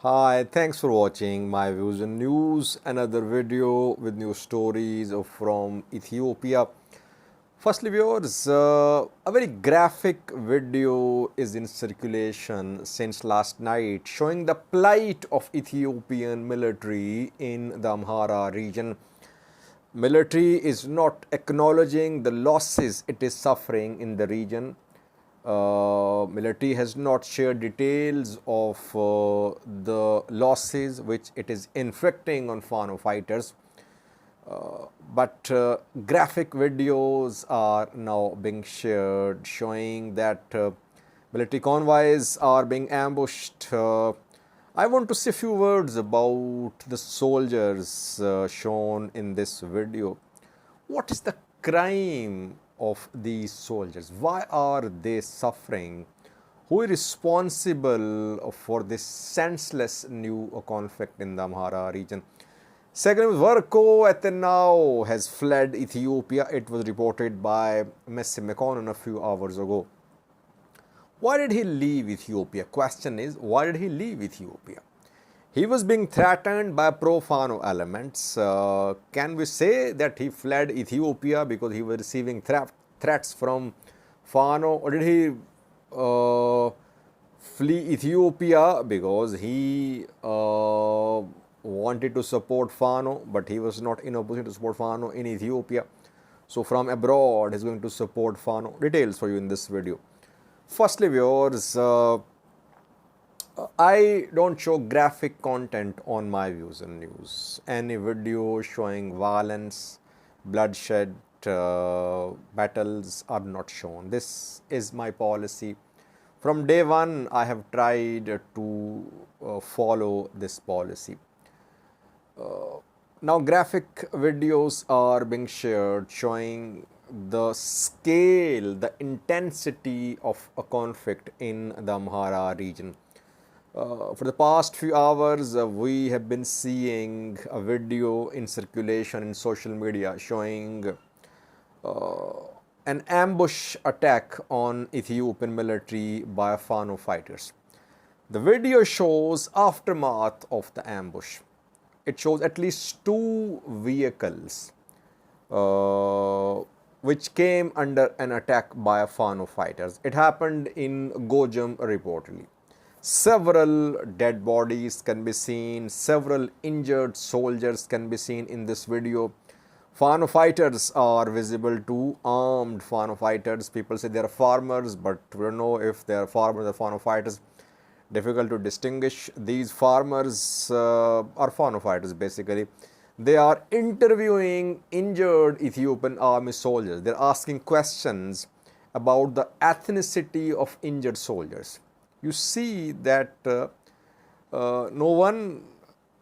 Hi, thanks for watching my views and news. Another video with new stories from Ethiopia. Firstly, viewers, a very graphic video is in circulation since last night showing the plight of Ethiopian military in the Amhara region. Military is not acknowledging the losses it is suffering in the region. Military has not shared details of the losses which it is inflicting on Fano fighters. But graphic videos are now being shared showing that military convoys are being ambushed. I want to say a few words about the soldiers shown in this video. What is the crime of these soldiers? Why are they suffering? Who is responsible for this senseless new conflict in the Amhara region? Second, Worku Aytenaw has fled Ethiopia. It was reported by Messi McConnell a few hours ago. Why did he leave Ethiopia? Question is, why did he leave Ethiopia? He was being threatened by pro-Fano elements. Can we say that he fled Ethiopia because he was receiving threats from Fano, or did he flee Ethiopia because he wanted to support Fano, but he was not in a position to support Fano in Ethiopia? So from abroad, he's going to support Fano. Details for you in this video. Firstly, viewers, I don't show graphic content on my views and news. Any video showing violence, bloodshed, battles are not shown. This is my policy. From day one, I have tried to follow this policy. Now, graphic videos are being shared showing the scale, the intensity of a conflict in the Amhara region. For the past few hours, we have been seeing a video in circulation in social media showing an ambush attack on Ethiopian military by Fano fighters. The video shows aftermath of the ambush. It shows at least two vehicles which came under an attack by Fano fighters. It happened in Gojam reportedly. Several dead bodies can be seen, several injured soldiers can be seen in this video. Fano fighters are visible too, armed Fano fighters. People say they are farmers, but we don't know if they are farmers or Fano fighters. Difficult to distinguish. These farmers are Fano fighters basically. They are interviewing injured Ethiopian army soldiers. They're asking questions about the ethnicity of injured soldiers. You see that no one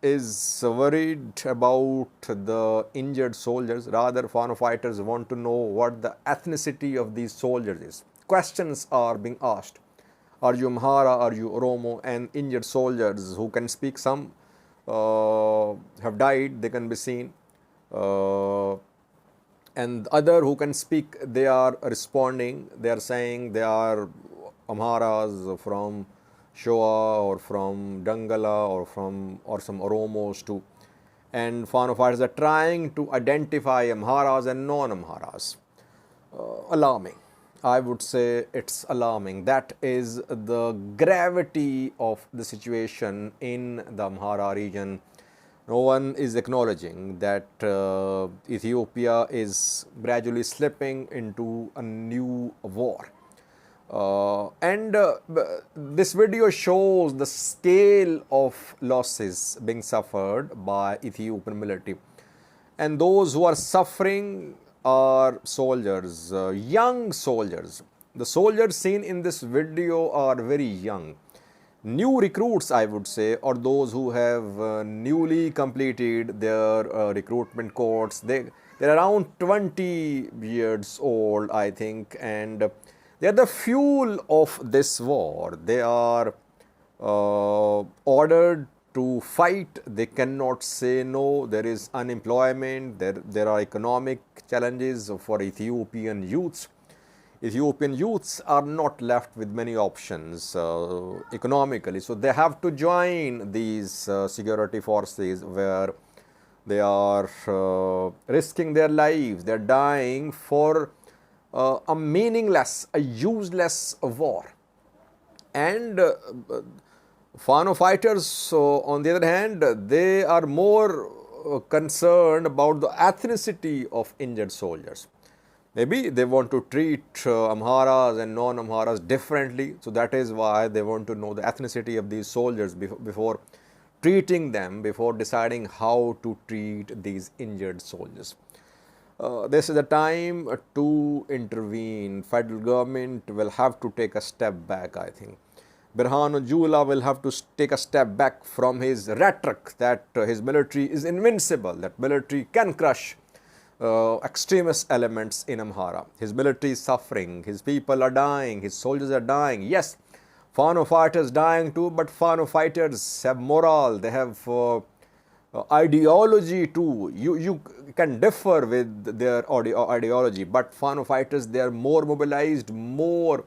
is worried about the injured soldiers. Rather, Fano fighters want to know what the ethnicity of these soldiers is. Questions are being asked. Are you Amhara? Are you Oromo? And injured soldiers who can speak, some have died, they can be seen. And other who can speak, they are responding. They are saying they are Amharas from Shoa or from Dangala or some Oromos too. And Fano fighters are trying to identify Amharas and non-Amharas. Alarming. I would say it's alarming. That is the gravity of the situation in the Amhara region. No one is acknowledging that Ethiopia is gradually slipping into a new war. This video shows the scale of losses being suffered by Ethiopian military. And those who are suffering are soldiers, young soldiers. The soldiers seen in this video are very young. New recruits, I would say, or those who have newly completed their recruitment course. They're around 20 years old, I think, and they are the fuel of this war. They are ordered to fight. They cannot say no. There is unemployment. There are economic challenges for Ethiopian youths. Ethiopian youths are not left with many options economically, so they have to join these security forces where they are risking their lives, they are dying for a meaningless, a useless war. And Fano fighters, on the other hand, they are more concerned about the ethnicity of injured soldiers. Maybe they want to treat Amharas and non-Amharas differently, so that is why they want to know the ethnicity of these soldiers before treating them, before deciding how to treat these injured soldiers. This is the time to intervene. Federal government will have to take a step back, I think. Birhanu Jula will have to take a step back from his rhetoric that his military is invincible, that military can crush extremist elements in Amhara. His military is suffering, his people are dying, his soldiers are dying. Yes, Fano fighters dying too, but Fano fighters have morale, they have ideology too. You can differ with their ideology, but Fano fighters, they are more mobilized, more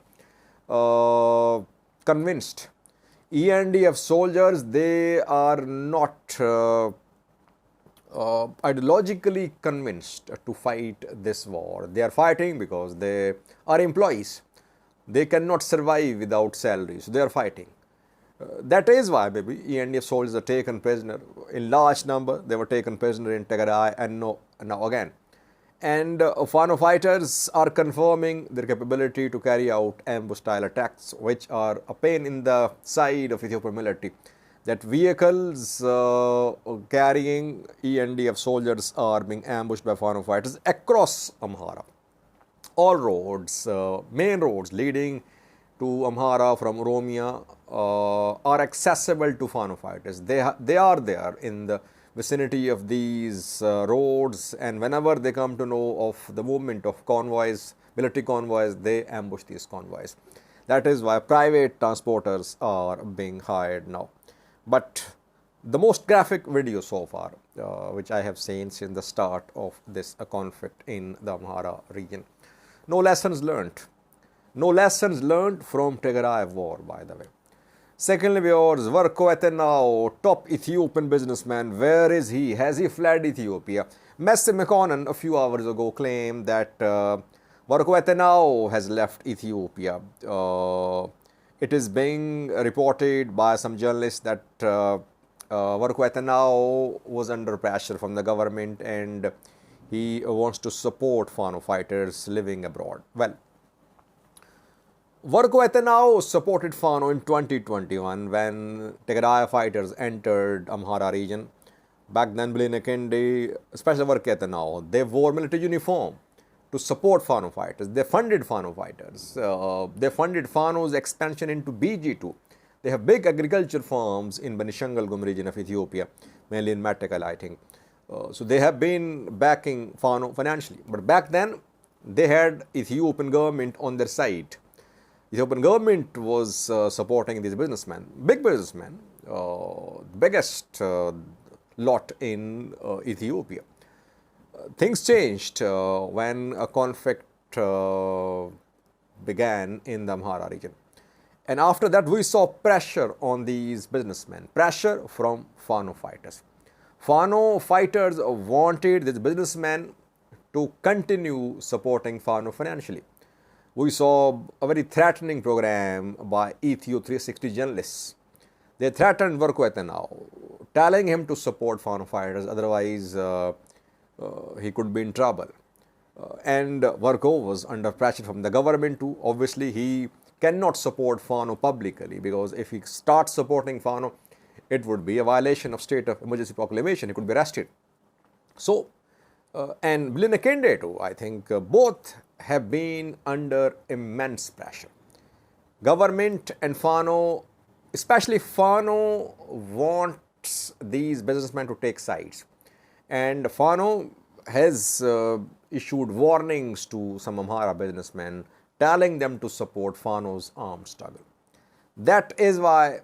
convinced. ENDF soldiers, they are not ideologically convinced to fight this war. They are fighting because they are employees. They cannot survive without salary, so they are fighting. That is why maybe ENDF soldiers are taken prisoner in large number. They were taken prisoner in Tigray and now again. And Fano fighters are confirming their capability to carry out ambush-style attacks, which are a pain in the side of Ethiopian military. That vehicles carrying ENDF soldiers are being ambushed by Fano fighters across Amhara. All roads, main roads leading to Amhara from Oromia are accessible to Fano fighters. They are there in the vicinity of these roads, and whenever they come to know of the movement of convoys, military convoys, they ambush these convoys. That is why private transporters are being hired now. But the most graphic video so far, which I have seen since the start of this conflict in the Amhara region. No lessons learned. No lessons learned from Tigray war, by the way. Secondly, viewers, Worku Aytenaw, top Ethiopian businessman, where is he? Has he fled Ethiopia? Messi McConnell a few hours ago claimed that Worku Aytenaw has left Ethiopia. It is being reported by some journalists that Worku Aytenaw was under pressure from the government and he wants to support Fano fighters living abroad. Well, Worku Aytenaw supported Fano in 2021 when Tigray fighters entered Amhara region. Back then, Kendi, especially Worku Aytenaw, they wore military uniform to support Fano fighters. They funded Fano fighters. They funded Fano's expansion into BG2. They have big agriculture farms in Benishangal Gum region of Ethiopia, mainly in Matakal, I think. So they have been backing Fano financially. But back then, they had Ethiopian government on their side. Ethiopian government was supporting these businessmen, big businessmen, biggest lot in Ethiopia. Things changed when a conflict began in the Amhara region. And after that, we saw pressure on these businessmen, pressure from Fano fighters. Fano fighters wanted these businessmen to continue supporting Fano financially. We saw a very threatening program by Ethio 360 journalists. They threatened Worku Aytenaw, telling him to support Fano fighters, otherwise he could be in trouble. And Worku was under pressure from the government too. Obviously, he cannot support Fano publicly because if he starts supporting Fano, it would be a violation of state of emergency proclamation. He could be arrested. So, and Kendi too, I think both have been under immense pressure. Government and Fano, especially Fano, wants these businessmen to take sides. And Fano has issued warnings to some Amhara businessmen, telling them to support Fano's armed struggle. That is why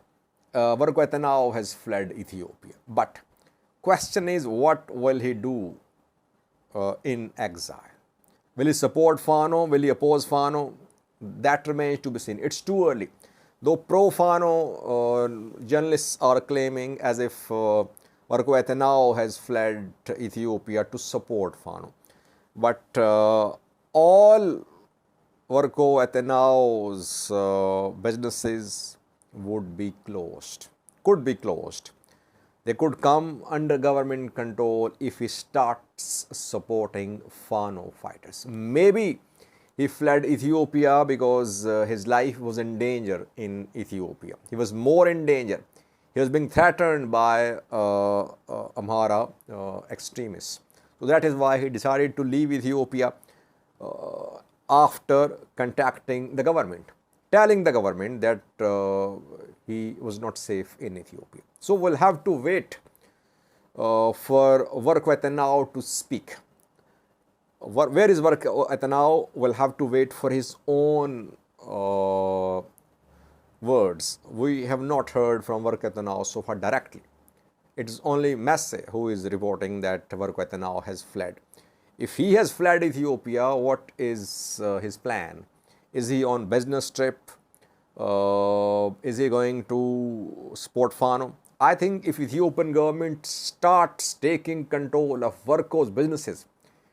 Worku Aytenaw has fled Ethiopia. But question is, what will he do in exile? Will he support Fano? Will he oppose Fano? That remains to be seen. It's too early. Though pro-Fano journalists are claiming as if Worku Aytenaw has fled Ethiopia to support Fano. But all Worku Aytenaw's businesses would be closed, could be closed. They could come under government control if he starts supporting Fano fighters. Maybe he fled Ethiopia because his life was in danger in Ethiopia. He was more in danger. He was being threatened by Amhara extremists. So that is why he decided to leave Ethiopia after contacting the government, telling the government that he was not safe in Ethiopia. So we'll have to wait for Worku Aytenaw to speak. Where is Worku Aytenaw? We'll have to wait for his own words. We have not heard from Worku Aytenaw so far directly. It is only Messe who is reporting that Worku Aytenaw has fled. If he has fled Ethiopia, what is his plan? Is he on business trip? Is he going to support Fano? I think if Ethiopian government starts taking control of Worku's businesses,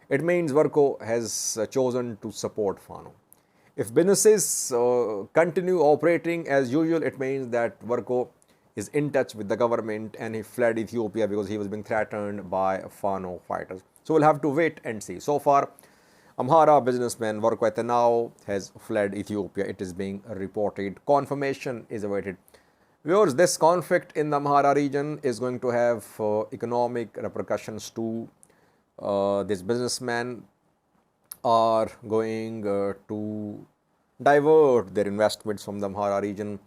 it means Worku has chosen to support Fano. If businesses continue operating as usual, it means that Worku is in touch with the government and he fled Ethiopia because he was being threatened by Fano fighters. So we'll have to wait and see. So far, Amhara businessman Worku Aytenaw has fled Ethiopia. It is being reported. Confirmation is awaited. Viewers, this conflict in the Amhara region is going to have economic repercussions too. These businessmen are going to divert their investments from the Amhara region.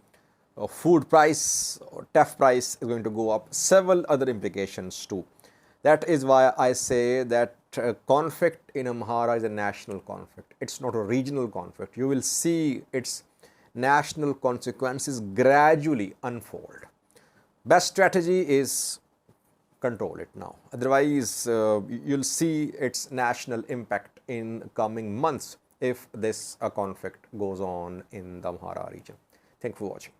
Food price, teff price is going to go up. Several other implications too. That is why I say that conflict in Amhara is a national conflict. It's not a regional conflict. You will see its national consequences gradually unfold. Best strategy is control it now. Otherwise, you'll see its national impact in coming months if this conflict goes on in the Amhara region. Thank you for watching.